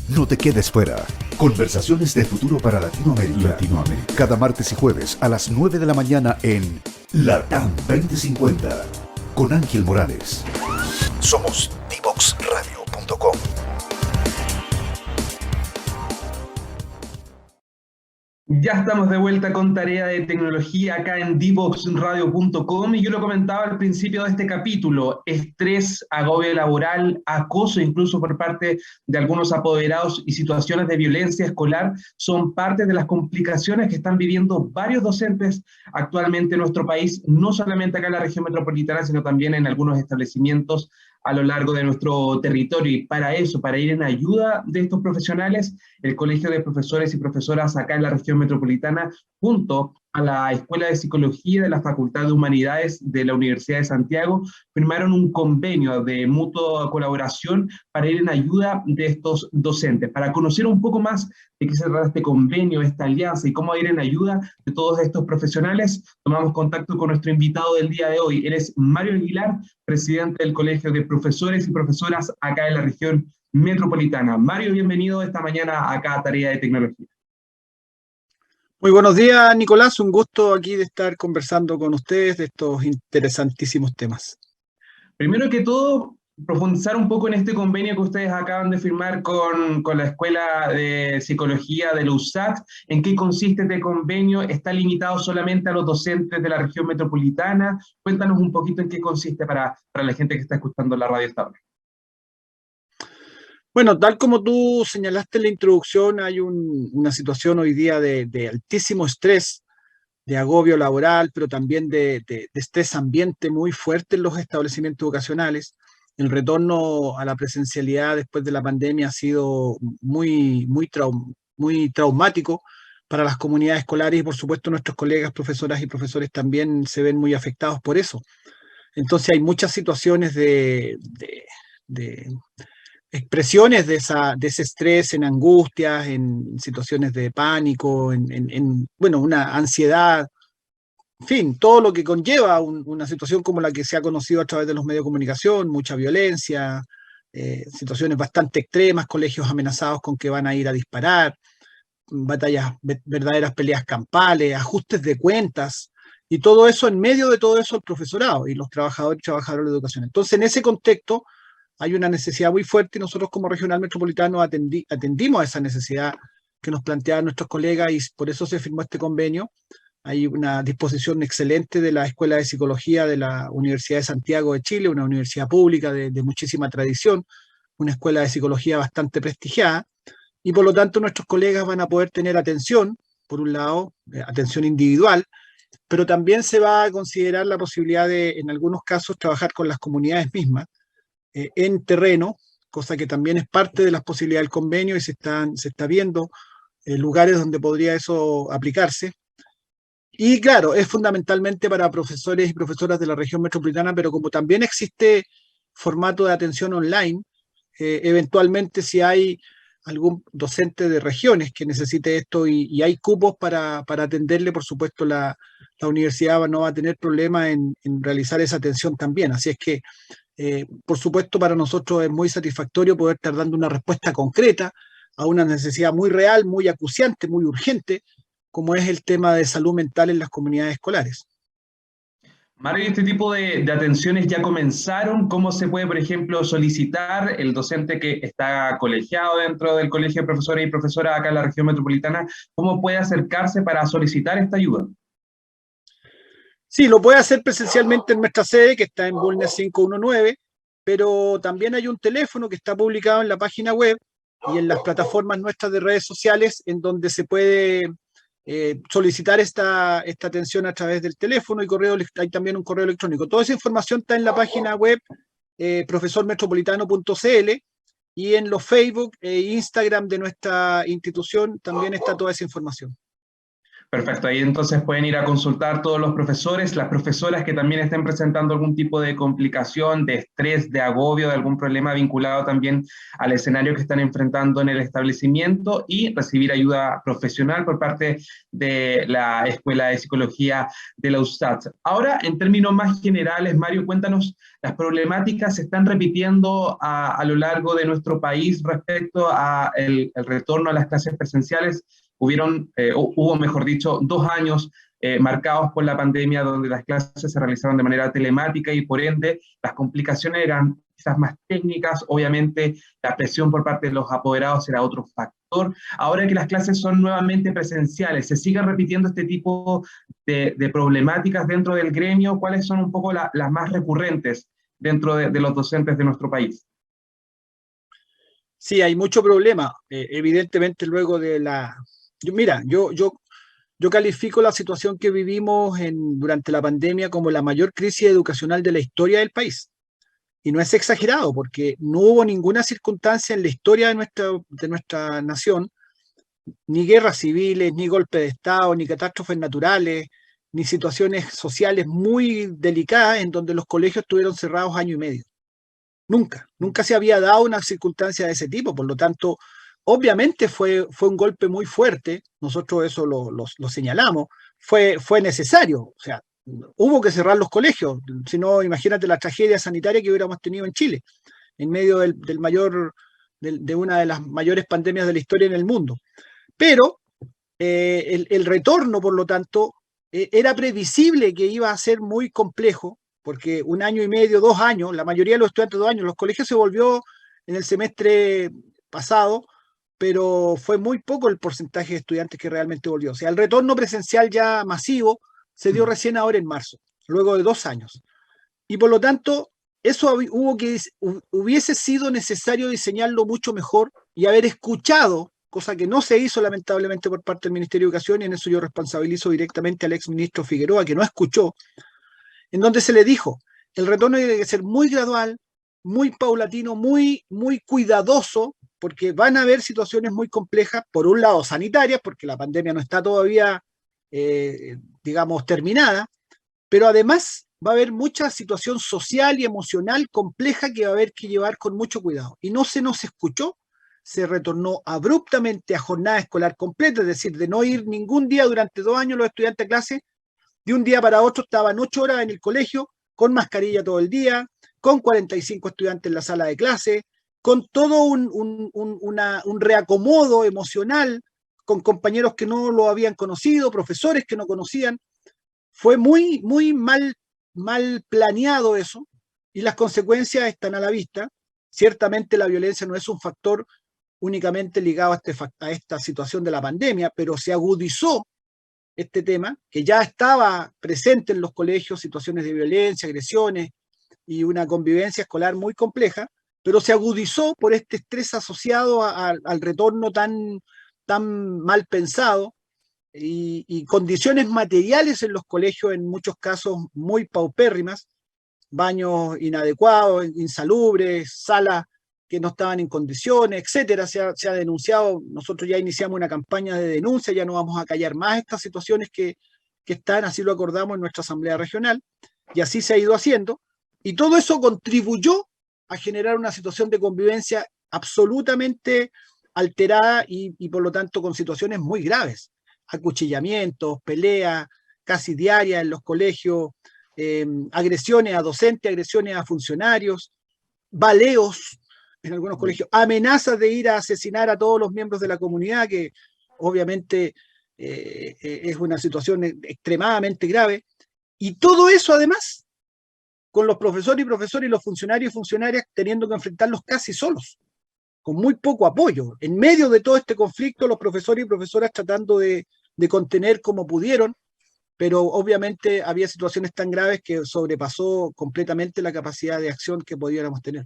No te quedes fuera. Conversaciones de futuro para Latinoamérica. Cada martes y jueves a las 9 de la mañana en LATAM 2050 con Ángel Morales. Somos divoxradio.com. Ya estamos de vuelta con Tarea de Tecnología acá en divoxradio.com y yo lo comentaba al principio de este capítulo: estrés, agobio laboral, acoso incluso por parte de algunos apoderados y situaciones de violencia escolar son parte de las complicaciones que están viviendo varios docentes actualmente en nuestro país, no solamente acá en la región metropolitana, sino también en algunos establecimientos a lo largo de nuestro territorio. Y para eso, para ir en ayuda de estos profesionales, el Colegio de Profesores y Profesoras acá en la región metropolitana, junto a la Escuela de Psicología de la Facultad de Humanidades de la Universidad de Santiago, firmaron un convenio de mutua colaboración para ir en ayuda de estos docentes. Para conocer un poco más de qué se trata este convenio, esta alianza y cómo ir en ayuda de todos estos profesionales, tomamos contacto con nuestro invitado del día de hoy. Él es Mario Aguilar, presidente del Colegio de Profesores y Profesoras acá en la región metropolitana. Mario, bienvenido esta mañana acá a Tarea de Tecnología. Muy buenos días, Nicolás. Un gusto aquí de estar conversando con ustedes de estos interesantísimos temas. Primero que todo, profundizar un poco en este convenio que ustedes acaban de firmar con la Escuela de Psicología de la USAT. ¿En qué consiste este convenio? ¿Está limitado solamente a los docentes de la región metropolitana? Cuéntanos un poquito en qué consiste para la gente que está escuchando la radio esta hora. Bueno, tal como tú señalaste en la introducción, hay una situación hoy día de altísimo estrés, de agobio laboral, pero también de estrés ambiente muy fuerte en los establecimientos educacionales. El retorno a la presencialidad después de la pandemia ha sido muy traumático para las comunidades escolares y, por supuesto, nuestros colegas, profesoras y profesores también se ven muy afectados por eso. Entonces hay muchas situaciones de expresiones de ese estrés, en angustias, en situaciones de pánico, bueno, una ansiedad, en fin, todo lo que conlleva una situación como la que se ha conocido a través de los medios de comunicación, mucha violencia, situaciones bastante extremas, colegios amenazados con que van a ir a disparar, batallas, verdaderas peleas campales, ajustes de cuentas, y todo eso, en medio de todo eso, el profesorado y los trabajadores y trabajadoras de educación. Entonces, en ese contexto, hay una necesidad muy fuerte y nosotros como regional metropolitano atendimos a esa necesidad que nos planteaban nuestros colegas y por eso se firmó este convenio. Hay una disposición excelente de la Escuela de Psicología de la Universidad de Santiago de Chile, una universidad pública de muchísima tradición, una escuela de psicología bastante prestigiada, y por lo tanto nuestros colegas van a poder tener atención, por un lado, atención individual, pero también se va a considerar la posibilidad de, en algunos casos, trabajar con las comunidades mismas, en terreno, cosa que también es parte de las posibilidades del convenio y se está viendo lugares donde podría eso aplicarse. Y claro, es fundamentalmente para profesores y profesoras de la región metropolitana, pero como también existe formato de atención online, eventualmente si hay algún docente de regiones que necesite esto y hay cupos para atenderle, por supuesto la universidad no va a tener problema en realizar esa atención también. Así es que por supuesto, para nosotros es muy satisfactorio poder estar dando una respuesta concreta a una necesidad muy real, muy acuciante, muy urgente, como es el tema de salud mental en las comunidades escolares. Mario, ¿este tipo de atenciones ya comenzaron? ¿Cómo se puede, por ejemplo, solicitar el docente que está colegiado dentro del Colegio de Profesores y Profesoras acá en la región metropolitana? ¿Cómo puede acercarse para solicitar esta ayuda? Sí, lo puede hacer presencialmente en nuestra sede, que está en Bulnes 519, pero también hay un teléfono que está publicado en la página web y en las plataformas nuestras de redes sociales, en donde se puede solicitar esta atención a través del teléfono y hay también un correo electrónico. Toda esa información está en la página web profesormetropolitano.cl y en los Facebook e Instagram de nuestra institución también está toda esa información. Perfecto, ahí entonces pueden ir a consultar todos los profesores, las profesoras que también estén presentando algún tipo de complicación, de estrés, de agobio, de algún problema vinculado también al escenario que están enfrentando en el establecimiento y recibir ayuda profesional por parte de la Escuela de Psicología de la USACH. Ahora, en términos más generales, Mario, cuéntanos, las problemáticas se están repitiendo a lo largo de nuestro país respecto a el retorno a las clases presenciales. Hubo, mejor dicho, 2 años marcados por la pandemia donde las clases se realizaron de manera telemática y por ende las complicaciones eran quizás más técnicas, obviamente la presión por parte de los apoderados era otro factor. Ahora que las clases son nuevamente presenciales, ¿se siguen repitiendo este tipo de problemáticas dentro del gremio? ¿Cuáles son un poco las más recurrentes dentro de los docentes de nuestro país? Sí, hay mucho problema. Evidentemente, luego de la... Mira, yo califico la situación que vivimos durante la pandemia como la mayor crisis educacional de la historia del país. Y no es exagerado, porque no hubo ninguna circunstancia en la historia de nuestra nación, ni guerras civiles, ni golpes de Estado, ni catástrofes naturales, ni situaciones sociales muy delicadas en donde los colegios estuvieron cerrados año y medio. Nunca se había dado una circunstancia de ese tipo, por lo tanto, obviamente fue un golpe muy fuerte, nosotros eso lo señalamos, fue necesario, o sea, hubo que cerrar los colegios, si no, imagínate la tragedia sanitaria que hubiéramos tenido en Chile, en medio de una de las mayores pandemias de la historia en el mundo. Pero el retorno, por lo tanto, era previsible que iba a ser muy complejo, porque 1 año y medio, 2 años, la mayoría de los estudiantes 2 años, los colegios se volvió en el semestre pasado, pero fue muy poco el porcentaje de estudiantes que realmente volvió. O sea, el retorno presencial ya masivo se dio recién ahora en marzo, luego de 2 años. Y por lo tanto, eso hubiese sido necesario diseñarlo mucho mejor y haber escuchado, cosa que no se hizo lamentablemente por parte del Ministerio de Educación, y en eso yo responsabilizo directamente al exministro Figueroa, que no escuchó, en donde se le dijo, el retorno tiene que ser muy gradual, muy paulatino, muy cuidadoso, porque van a haber situaciones muy complejas, por un lado sanitarias, porque la pandemia no está todavía, digamos, terminada, pero además va a haber mucha situación social y emocional compleja que va a haber que llevar con mucho cuidado. Y no se nos escuchó, se retornó abruptamente a jornada escolar completa, es decir, de no ir ningún día durante 2 años los estudiantes a clase. De un día para otro estaban 8 horas en el colegio, con mascarilla todo el día, con 45 estudiantes en la sala de clase, con todo un reacomodo emocional, con compañeros que no lo habían conocido, profesores que no conocían. Fue muy mal planeado eso, y las consecuencias están a la vista. Ciertamente la violencia no es un factor únicamente ligado a esta situación de la pandemia, pero se agudizó este tema, que ya estaba presente en los colegios, situaciones de violencia, agresiones y una convivencia escolar muy compleja, pero se agudizó por este estrés asociado al retorno tan mal pensado y condiciones materiales en los colegios, en muchos casos muy paupérrimas, baños inadecuados, insalubres, salas que no estaban en condiciones, etcétera. Se ha denunciado, nosotros ya iniciamos una campaña de denuncia, ya no vamos a callar más estas situaciones que están, así lo acordamos en nuestra asamblea regional, y así se ha ido haciendo, y todo eso contribuyó a generar una situación de convivencia absolutamente alterada y por lo tanto con situaciones muy graves, acuchillamientos, peleas casi diarias en los colegios, agresiones a docentes, agresiones a funcionarios, baleos en algunos colegios, amenazas de ir a asesinar a todos los miembros de la comunidad, que obviamente es una situación extremadamente grave, y todo eso además con los profesores y los funcionarios y funcionarias teniendo que enfrentarlos casi solos, con muy poco apoyo. En medio de todo este conflicto, los profesores y profesoras tratando de contener como pudieron, pero obviamente había situaciones tan graves que sobrepasó completamente la capacidad de acción que pudiéramos tener.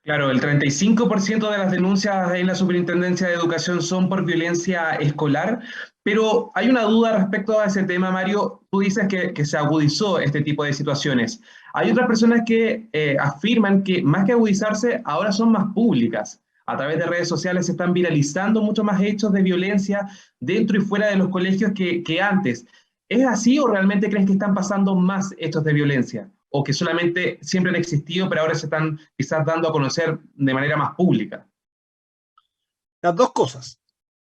Claro, el 35% de las denuncias en la Superintendencia de Educación son por violencia escolar, pero hay una duda respecto a ese tema, Mario. Tú dices que se agudizó este tipo de situaciones. Hay otras personas que afirman que más que agudizarse, ahora son más públicas. A través de redes sociales se están viralizando mucho más hechos de violencia dentro y fuera de los colegios que antes. ¿Es así o realmente crees que están pasando más hechos de violencia? ¿O que solamente siempre han existido, pero ahora se están quizás dando a conocer de manera más pública? Las dos cosas.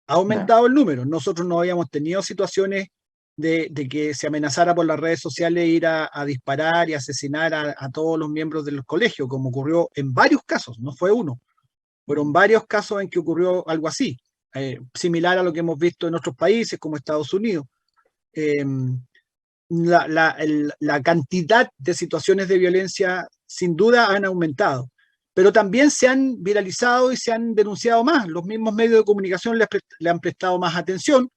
Ha Ya. aumentado el número. Nosotros no habíamos tenido situaciones de que se amenazara por las redes sociales ir a disparar y asesinar a todos los miembros del colegio, como ocurrió en varios casos, no fue uno. Fueron varios casos en que ocurrió algo así, similar a lo que hemos visto en otros países como Estados Unidos. Eh, la cantidad de situaciones de violencia sin duda han aumentado, pero también se han viralizado y se han denunciado más. Los mismos medios de comunicación le han prestado más atención.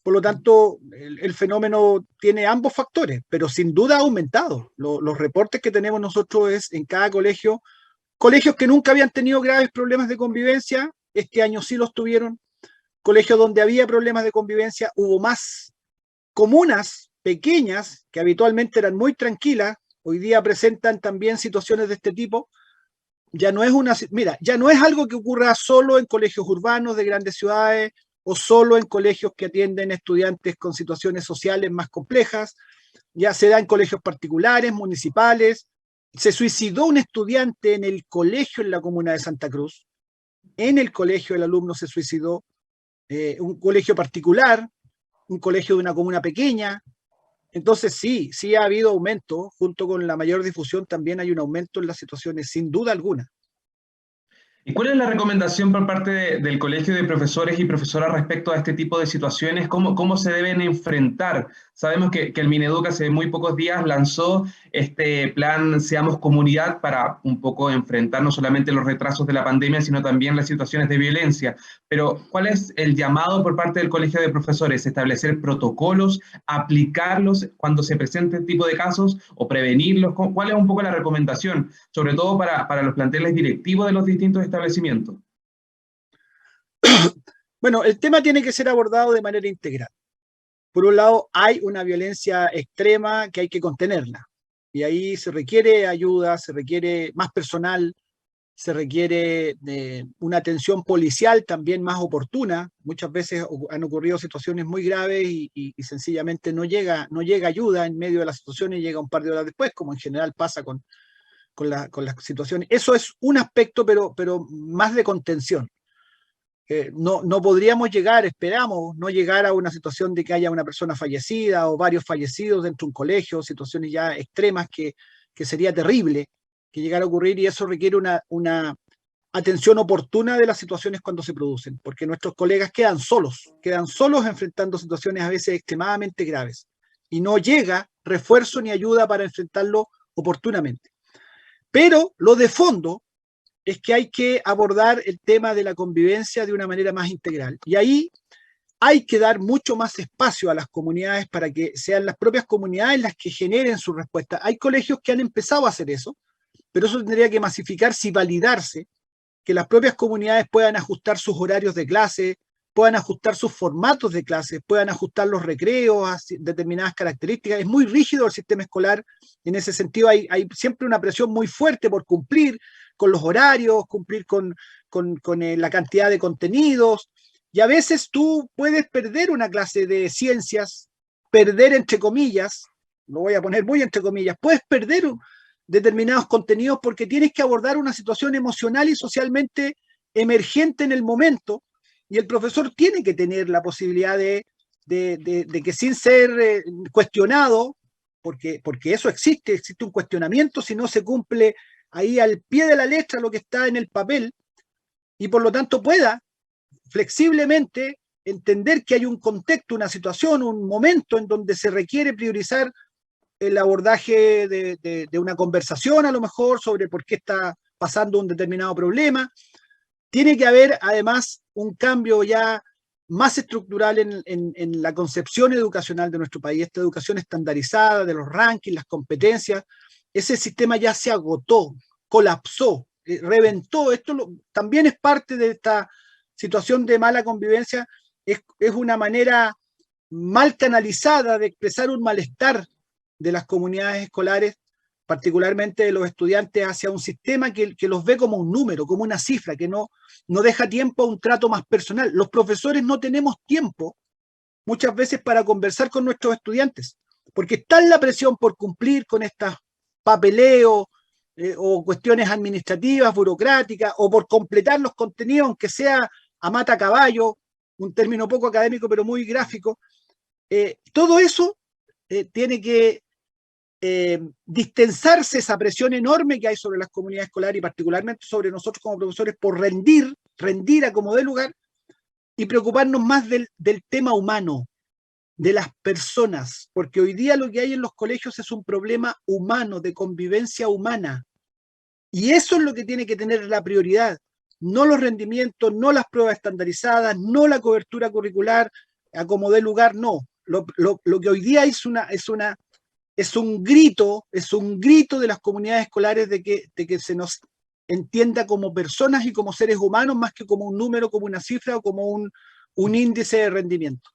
Por lo tanto, el fenómeno tiene ambos factores, pero sin duda ha aumentado. Los reportes que tenemos nosotros es en cada colegio, colegios que nunca habían tenido graves problemas de convivencia, este año sí los tuvieron. Colegios donde había problemas de convivencia, hubo más. Comunas pequeñas, que habitualmente eran muy tranquilas, hoy día presentan también situaciones de este tipo. Ya no es ya no es algo que ocurra solo en colegios urbanos de grandes ciudades o solo en colegios que atienden estudiantes con situaciones sociales más complejas. Ya se da en colegios particulares, municipales. Se suicidó un estudiante en el colegio en la comuna de Santa Cruz. En el colegio el alumno se suicidó. Un colegio particular, un colegio de una comuna pequeña. Entonces sí ha habido aumento, junto con la mayor difusión también hay un aumento en las situaciones, sin duda alguna. ¿Y cuál es la recomendación por parte del Colegio de Profesores y Profesoras respecto a este tipo de situaciones? ¿Cómo se deben enfrentar? Sabemos que el Mineduc hace muy pocos días lanzó este plan Seamos Comunidad para un poco enfrentar no solamente los retrasos de la pandemia, sino también las situaciones de violencia. Pero, ¿cuál es el llamado por parte del Colegio de Profesores? ¿Establecer protocolos, aplicarlos cuando se presente este tipo de casos o prevenirlos? ¿Cuál es un poco la recomendación? Sobre todo para los planteles directivos de los distintos establecimientos. Bueno, el tema tiene que ser abordado de manera integral. Por un lado, hay una violencia extrema que hay que contenerla. Y ahí se requiere ayuda, se requiere más personal, se requiere una atención policial también más oportuna. Muchas veces han ocurrido situaciones muy graves y sencillamente no llega ayuda en medio de las situaciones, llega un par de horas después, como en general pasa con las situaciones. Eso es un aspecto, pero más de contención. No podríamos llegar, esperamos, no llegar a una situación de que haya una persona fallecida o varios fallecidos dentro de un colegio, situaciones ya extremas que sería terrible que llegara a ocurrir, y eso requiere una atención oportuna de las situaciones cuando se producen, porque nuestros colegas quedan solos enfrentando situaciones a veces extremadamente graves, y no llega refuerzo ni ayuda para enfrentarlo oportunamente. Pero lo de fondo es que hay que abordar el tema de la convivencia de una manera más integral. Y ahí hay que dar mucho más espacio a las comunidades para que sean las propias comunidades las que generen su respuesta. Hay colegios que han empezado a hacer eso, pero eso tendría que masificarse y validarse, que las propias comunidades puedan ajustar sus horarios de clase, puedan ajustar sus formatos de clase, puedan ajustar los recreos a determinadas características. Es muy rígido el sistema escolar, en ese sentido hay siempre una presión muy fuerte por cumplir con los horarios, cumplir con la cantidad de contenidos, y a veces tú puedes perder una clase de ciencias, perder entre comillas, lo voy a poner muy entre comillas, puedes perder determinados contenidos porque tienes que abordar una situación emocional y socialmente emergente en el momento, y el profesor tiene que tener la posibilidad de que sin ser cuestionado, porque eso existe un cuestionamiento si no se cumple ahí al pie de la letra lo que está en el papel, y por lo tanto pueda flexiblemente entender que hay un contexto, una situación, un momento en donde se requiere priorizar el abordaje de una conversación a lo mejor sobre por qué está pasando un determinado problema. Tiene que haber además un cambio ya más estructural en la concepción educacional de nuestro país, esta educación estandarizada de los rankings, las competencias. Ese sistema ya se agotó, colapsó, reventó. Esto también es parte de esta situación de mala convivencia, es una manera mal canalizada de expresar un malestar de las comunidades escolares particularmente de los estudiantes, hacia un sistema que los ve como un número, como una cifra, que no deja tiempo a un trato más personal. Los profesores no tenemos tiempo muchas veces para conversar con nuestros estudiantes, porque está la presión por cumplir con estas papeleos o cuestiones administrativas, burocráticas, o por completar los contenidos, aunque sea a mata caballo, un término poco académico pero muy gráfico. Todo eso tiene que distensarse esa presión enorme que hay sobre las comunidades escolares y particularmente sobre nosotros como profesores por rendir a como dé lugar y preocuparnos más del tema humano, de las personas, porque hoy día lo que hay en los colegios es un problema humano, de convivencia humana, y eso es lo que tiene que tener la prioridad, no los rendimientos, no las pruebas estandarizadas, no la cobertura curricular a como dé lugar, no. Lo que hoy día es un grito de las comunidades escolares de que se nos entienda como personas y como seres humanos más que como un número, como una cifra o como un índice de rendimiento.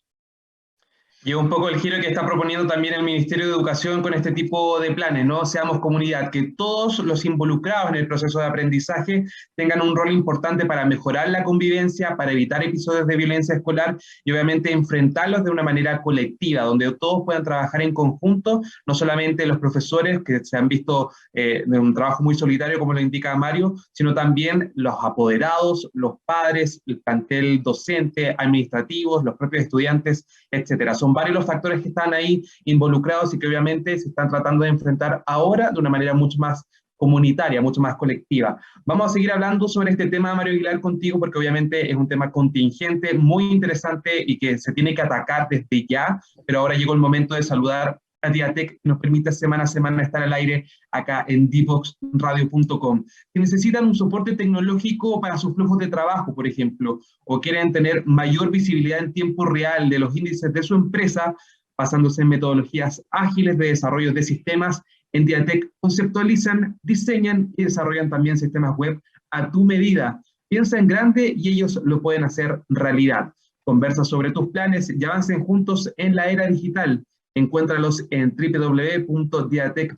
Y es un poco el giro que está proponiendo también el Ministerio de Educación con este tipo de planes, ¿no? Seamos comunidad, que todos los involucrados en el proceso de aprendizaje tengan un rol importante para mejorar la convivencia, para evitar episodios de violencia escolar y obviamente enfrentarlos de una manera colectiva, donde todos puedan trabajar en conjunto, no solamente los profesores que se han visto de un trabajo muy solitario, como lo indica Mario, sino también los apoderados, los padres, el plantel docente, administrativos, los propios estudiantes, etcétera. Son varios los factores que están ahí involucrados y que obviamente se están tratando de enfrentar ahora de una manera mucho más comunitaria, mucho más colectiva. Vamos a seguir hablando sobre este tema, Mario Aguilar, contigo, porque obviamente es un tema contingente, muy interesante y que se tiene que atacar desde ya, pero ahora llegó el momento de saludar a Diatec, que nos permite semana a semana estar al aire acá en divoxradio.com. Si necesitan un soporte tecnológico para sus flujos de trabajo, por ejemplo, o quieren tener mayor visibilidad en tiempo real de los índices de su empresa, basándose en metodologías ágiles de desarrollo de sistemas, en Diatec conceptualizan, diseñan y desarrollan también sistemas web a tu medida. Piensa en grande y ellos lo pueden hacer realidad. Conversa sobre tus planes y avancen juntos en la era digital. Encuéntralos en www.diatec.cl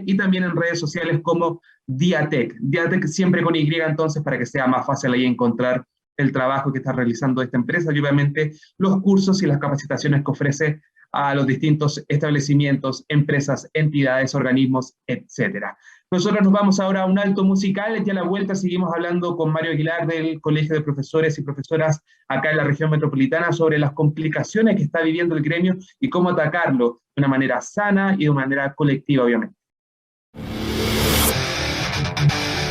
y también en redes sociales como Diatec. Diatec siempre con Y, entonces, para que sea más fácil ahí encontrar el trabajo que está realizando esta empresa y obviamente los cursos y las capacitaciones que ofrece a los distintos establecimientos, empresas, entidades, organismos, etcétera. Nosotros nos vamos ahora a un alto musical y a la vuelta seguimos hablando con Mario Aguilar del Colegio de Profesores y Profesoras acá en la región metropolitana sobre las complicaciones que está viviendo el gremio y cómo atacarlo de una manera sana y de una manera colectiva, obviamente.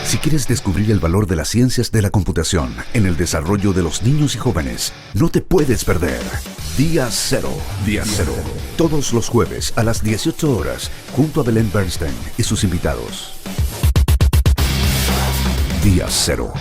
Si quieres descubrir el valor de las ciencias de la computación en el desarrollo de los niños y jóvenes, no te puedes perder Día Cero. Día Cero. Todos los jueves a las 18 horas, junto a Belén Bernstein y sus invitados. Día Cero.